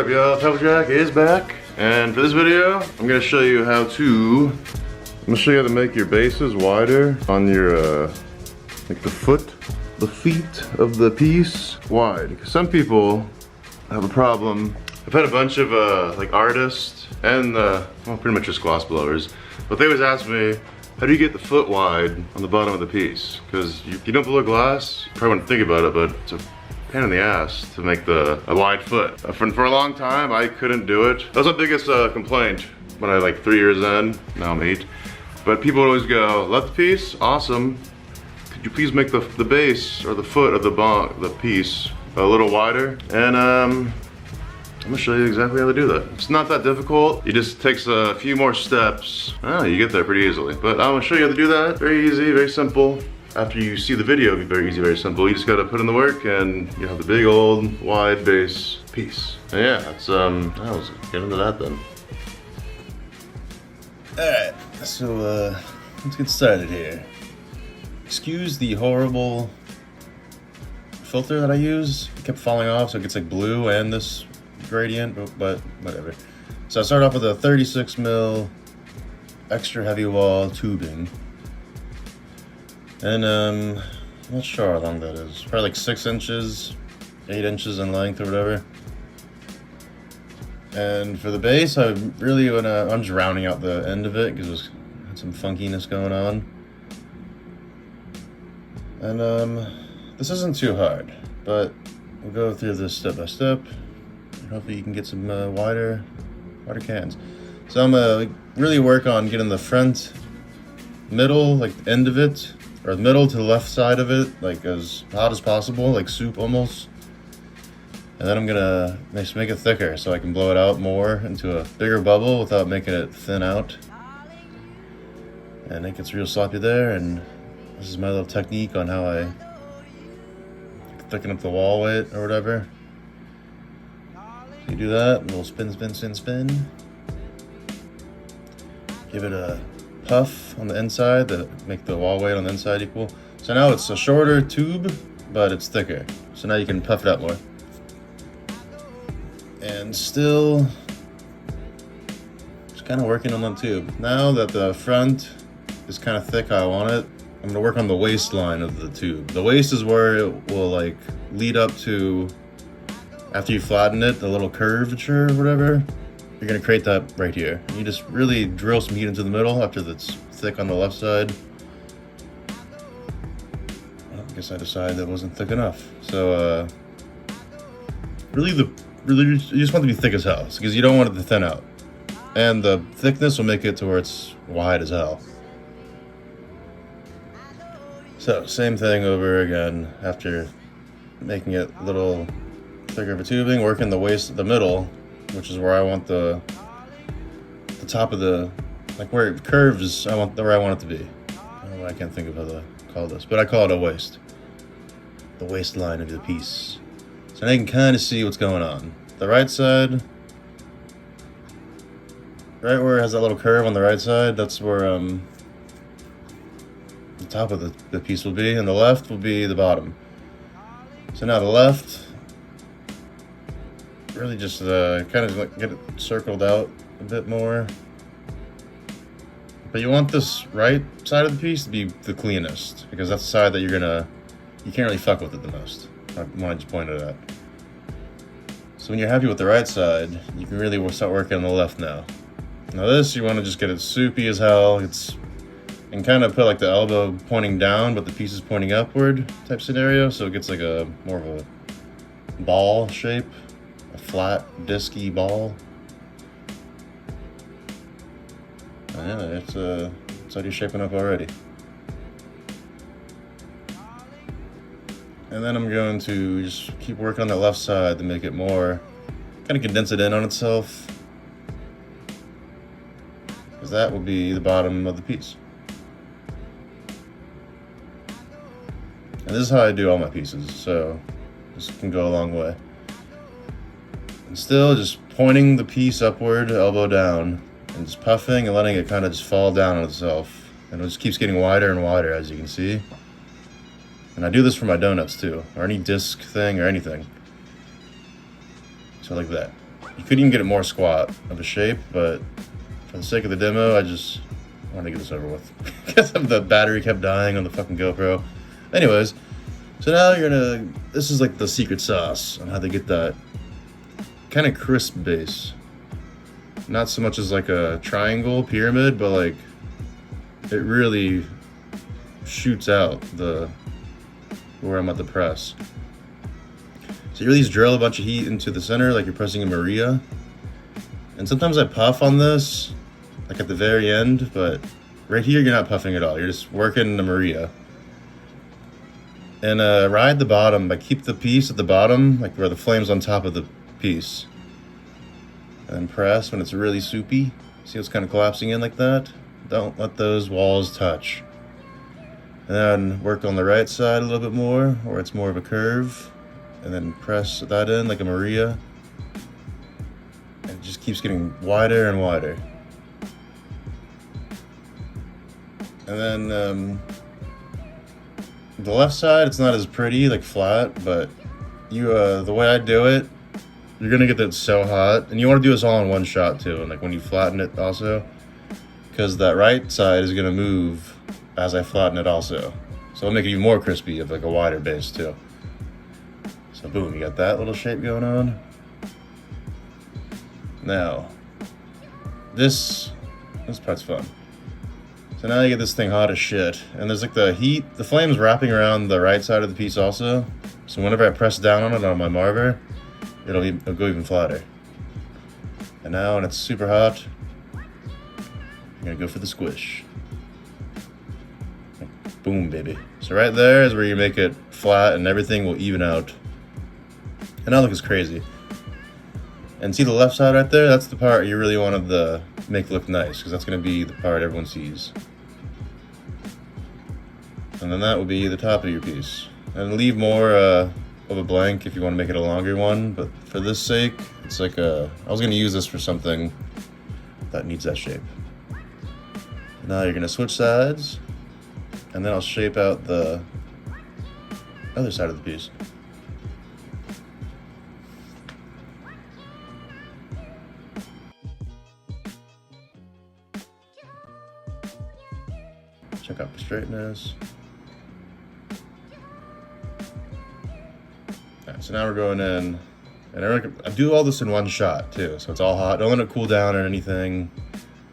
What up, y'all? Pebblejack is back, and for this video, I'm gonna show you how to make your bases wider on your like the feet of the piece wide. Because some people have a problem. I've had a bunch of like artists and well, pretty much just glass blowers, but they always ask me, how do you get the foot wide on the bottom of the piece? Because you don't blow glass, you probably wouldn't think about it, but it's a pain in the ass to make a wide foot. For a long time, I couldn't do it. That was my biggest complaint when I like 3 years in, now I'm 8. But people would always go, left piece, awesome. Could you please make the base or the foot of the piece a little wider? And I'm gonna show you exactly how to do that. It's not that difficult. It just takes a few more steps. Oh, you get there pretty easily. But I'm gonna show you how to do that. Very easy, very simple. After you see the video, it'll be very easy, very simple. You just gotta put in the work and you have the big old wide base piece. And yeah, let's get into that then. Alright, so let's get started here. Excuse the horrible filter that I use. It kept falling off, so it gets like blue and this gradient, but whatever. So I start off with a 36 mil extra heavy wall tubing. And I'm not sure how long that is. Probably like 6 inches, 8 inches in length or whatever. And for the base, I'm just rounding out the end of it because there's some funkiness going on. And this isn't too hard, but we'll go through this step by step. And hopefully you can get some wider cans. So I'm gonna really work on getting the front, middle, like the end of it, or the middle to the left side of it, like as hot as possible, like soup almost. And then I'm gonna make it thicker so I can blow it out more into a bigger bubble without making it thin out. And it gets real sloppy there, and this is my little technique on how I thicken up the wall weight or whatever. So you do that, a little spin, spin, spin, spin. Give it a puff on the inside to make the wall weight on the inside equal. So now it's a shorter tube, but it's thicker. So now you can puff it out more. And still just kind of working on the tube. Now that the front is kind of thick how I want it, I'm gonna work on the waistline of the tube. The waist is where it will like lead up to, after you flatten it, the little curvature or whatever. You're gonna create that right here. You just really drill some heat into the middle after it's thick on the left side. Well, I guess I decided that wasn't thick enough. So really you just want it to be thick as hell, because you don't want it to thin out. And the thickness will make it to where it's wide as hell. So same thing over again after making it a little thicker for tubing, working the waist, the middle, which is where I want the top of the, like where it curves, where I want it to be. I can't think of how to call this, but I call it a waist. The waistline of the piece. So now you can kind of see what's going on. The right side, right where it has that little curve on the right side, that's where the top of the piece will be, and the left will be the bottom. So now the left, really just kind of like get it circled out a bit more. But you want this right side of the piece to be the cleanest, because that's the side that you can't really fuck with it the most. I want to just point it out. So when you're happy with the right side, you can really start working on the left now. Now this, you want to just get it soupy as hell. And kind of put like the elbow pointing down, but the piece is pointing upward type scenario. So it gets like more of a ball shape, a flat, disky ball. And yeah, it's already shaping up already. And then I'm going to just keep working on the left side to make it more, kind of condense it in on itself. Because that will be the bottom of the piece. And this is how I do all my pieces, so this can go a long way. And still just pointing the piece upward, elbow down, and just puffing and letting it kind of just fall down on itself. And it just keeps getting wider and wider, as you can see. And I do this for my donuts too, or any disc thing or anything. So like that. You could even get it more squat of a shape, but for the sake of the demo, I just wanted to get this over with because the battery kept dying on the fucking GoPro. Anyways, so now this is like the secret sauce on how they get that kind of crisp base. Not so much as like a triangle pyramid, but like it really shoots out where I'm at the press. So you really just drill a bunch of heat into the center like you're pressing a Maria. And sometimes I puff on this, like at the very end, but right here you're not puffing at all. You're just working the Maria. And ride the bottom, like keep the piece at the bottom, like where the flame's on top of the piece. And press when it's really soupy. See it's kind of collapsing in like that? Don't let those walls touch. And then work on the right side a little bit more, where it's more of a curve. And then press that in like a Maria. And it just keeps getting wider and wider. And then the left side, it's not as pretty, like flat, but the way I do it, you're gonna get that so hot. And you wanna do this all in one shot too, and like when you flatten it also, because that right side is gonna move as I flatten it also. So it'll make it even more crispy of like a wider base too. So boom, you got that little shape going on. Now, this part's fun. So now you get this thing hot as shit, and there's like the flame's wrapping around the right side of the piece also. So whenever I press down on it on my marver, it'll go even flatter. And now when it's super hot, I'm gonna go for the squish. Boom, baby. So right there is where you make it flat and everything will even out. And that looks crazy. And see the left side right there? That's the part you really wanted to make look nice, because that's going to be the part everyone sees. And then that will be the top of your piece. And leave more of a blank if you want to make it a longer one, but for this sake, it's like I was going to use this for something that needs that shape. Now you're going to switch sides, and then I'll shape out the other side of the piece. Check out the straightness. Alright, so now we're going in, and I do all this in one shot too, so it's all hot. Don't let it cool down or anything.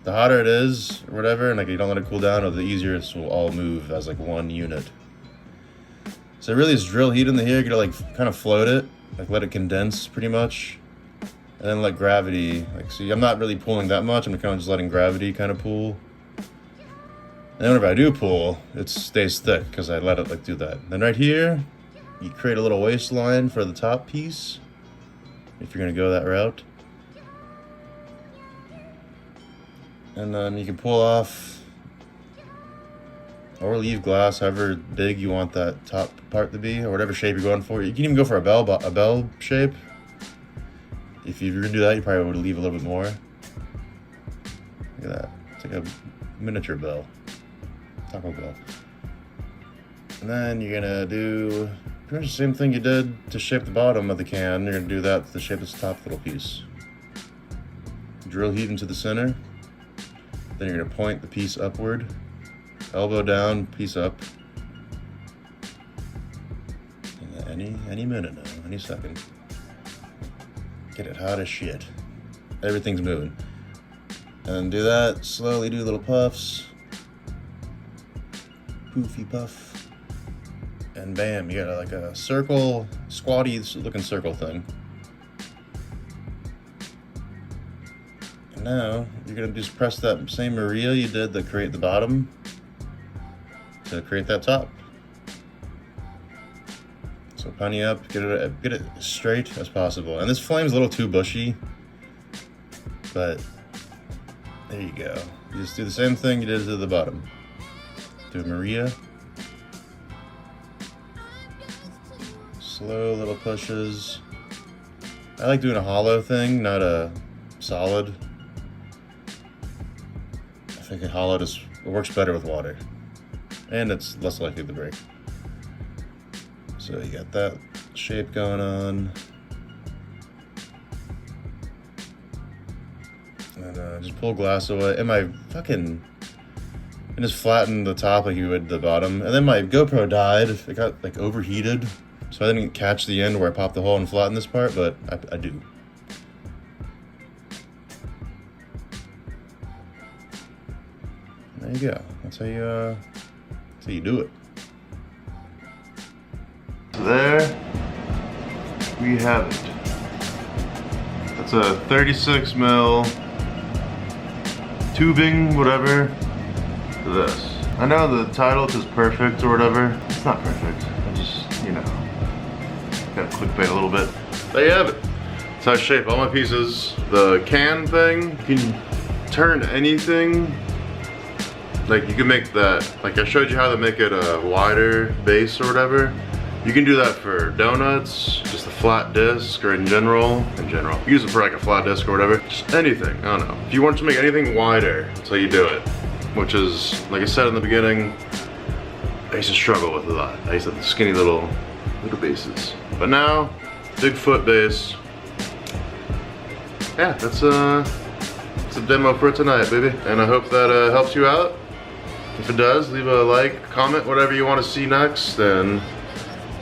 The hotter it is, or whatever, and like you don't let it cool down, or the easier it will all move as like one unit. So really just drill heat into here, you're gonna like kind of float it, like let it condense pretty much. And then let gravity, like see, I'm not really pulling that much, I'm kind of just letting gravity kind of pull. And then whenever I do pull, it stays thick because I let it like do that. Then right here, you create a little waistline for the top piece, if you're gonna go that route. And then you can pull off or leave glass however big you want that top part to be, or whatever shape you're going for. You can even go for a bell shape. If you're gonna do that, you probably would leave a little bit more. Look at that, it's like a miniature bell. Taco Bell. And then you're gonna do pretty much the same thing you did to shape the bottom of the can. You're gonna do that to shape this top little piece. Drill heat into the center. Then you're gonna point the piece upward. Elbow down, piece up. And any minute now, any second. Get it hot as shit. Everything's moving. And then do that, slowly do little puffs. Poofy puff, and bam, you got like a circle, squatty looking circle thing. And now you're gonna just press that same Maria you did to create the bottom to create that top. So pony up, get it as straight as possible. And this flame's a little too bushy, but there you go. You just do the same thing you did to the bottom. Do a Maria. Slow little pushes. I like doing a hollow thing, not a solid. I think a hollow it works better with water. And it's less likely to break. So you got that shape going on. And just pull glass away. And my fucking... And just flatten the top like you would the bottom. And then my GoPro died. It got like overheated. So I didn't catch the end where I popped the hole and flattened this part, but I do. There you go. That's how you do it. So there we have it. That's a 36 mil tubing, whatever, for this. I know the title says perfect or whatever. It's not perfect. I just, you know, gotta clickbait a little bit. There you have it. That's how I shape all my pieces. The can thing, you can turn anything. Like you can make that, like I showed you how to make it a wider base or whatever. You can do that for donuts, just a flat disc, or in general. Use it for like a flat disc or whatever. Just anything, I don't know. If you want to make anything wider, that's how you do it. Which is, like I said in the beginning, I used to struggle with a lot. I used to have the skinny little bases. But now, big foot base. Yeah, that's a demo for tonight, baby. And I hope that helps you out. If it does, leave a like, comment, whatever you want to see next, and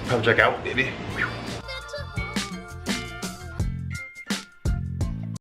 come check out, baby.